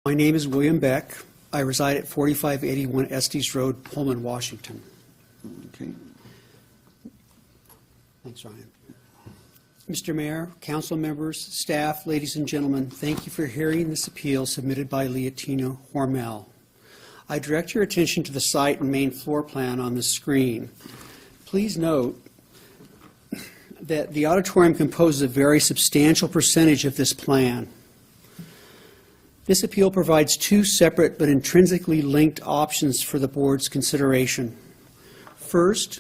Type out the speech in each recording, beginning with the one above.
My name is William Beck. I reside at 4581 Estes Road, Pullman, Washington. Okay. Thanks, Ryan. Mr. Mayor, council members, staff, ladies and gentlemen, thank you for hearing this appeal submitted by Leontina, Hormel. I direct your attention to the site and main floor plan on the screen. Please note that the auditorium composes a very substantial percentage of this plan. This appeal provides two separate but intrinsically linked options for the board's consideration. First,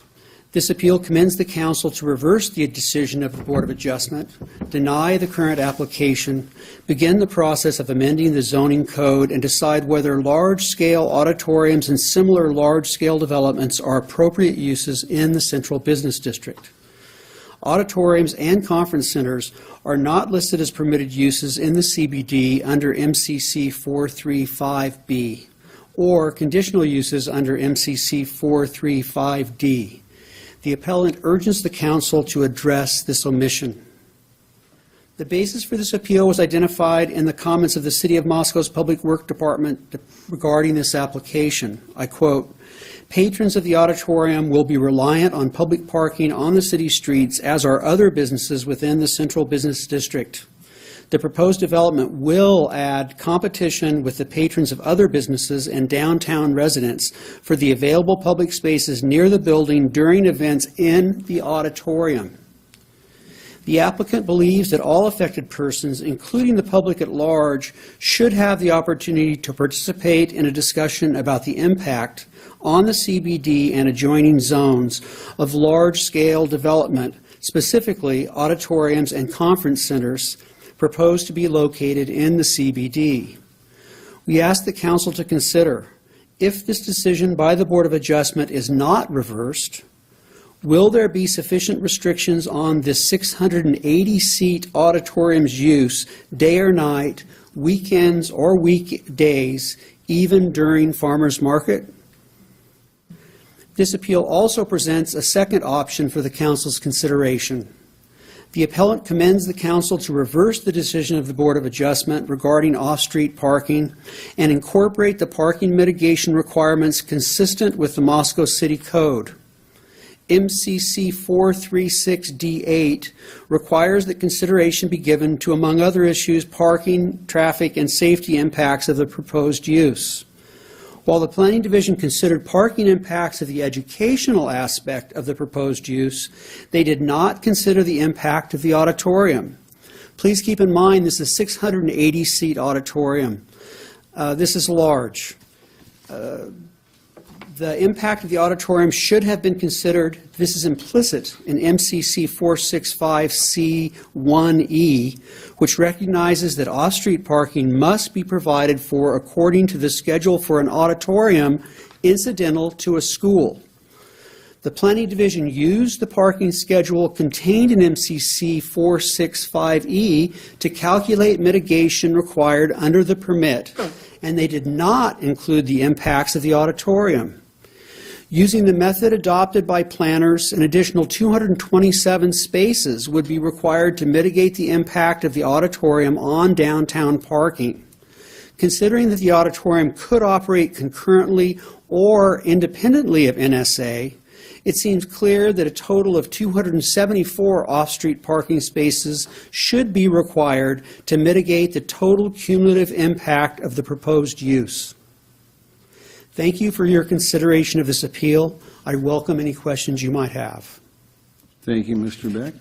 this appeal commends the council to reverse the decision of the Board of Adjustment, deny the current application, begin the process of amending the zoning code, and decide whether large-scale auditoriums and similar large-scale developments are appropriate uses in the Central Business District. Auditoriums and conference centers are not listed as permitted uses in the CBD under MCC 435B or conditional uses under MCC 435D. The appellant urges the council to address this omission. The basis for this appeal was identified in the comments of the City of Moscow's Public Works Department regarding this application. I quote, "Patrons of the auditorium will be reliant on public parking on the city streets, as are other businesses within the Central Business District. The proposed development will add competition with the patrons of other businesses and downtown residents for the available public spaces near the building during events in the auditorium. The applicant believes that all affected persons, including the public at large, should have the opportunity to participate in a discussion about the impact on the CBD and adjoining zones of large-scale development, specifically auditoriums and conference centers proposed to be located in the CBD. We ask the council to consider, if this decision by the Board of Adjustment is not reversed, will there be sufficient restrictions on this 680-seat auditorium's use day or night, weekends or weekdays, even during farmers market? This appeal also presents a second option for the council's consideration. The appellant commends the council to reverse the decision of the Board of Adjustment regarding off-street parking and incorporate the parking mitigation requirements consistent with the Moscow City Code. MCC 436D8 requires that consideration be given to, among other issues, parking, traffic, and safety impacts of the proposed use. While the Planning Division considered parking impacts of the educational aspect of the proposed use, they did not consider the impact of the auditorium. Please keep in mind this is a 680-seat auditorium. This is large. The impact of the auditorium should have been considered. This is implicit in MCC 465C1E, which recognizes that off-street parking must be provided for according to the schedule for an auditorium incidental to a school. The Planning Division used the parking schedule contained in MCC 465E to calculate mitigation required under the permit, and they did not include the impacts of the auditorium. Using the method adopted by planners, an additional 227 spaces would be required to mitigate the impact of the auditorium on downtown parking. Considering that the auditorium could operate concurrently or independently of NSA, it seems clear that a total of 274 off-street parking spaces should be required to mitigate the total cumulative impact of the proposed use. Thank you for your consideration of this appeal. I welcome any questions you might have. Thank you, Mr. Beck.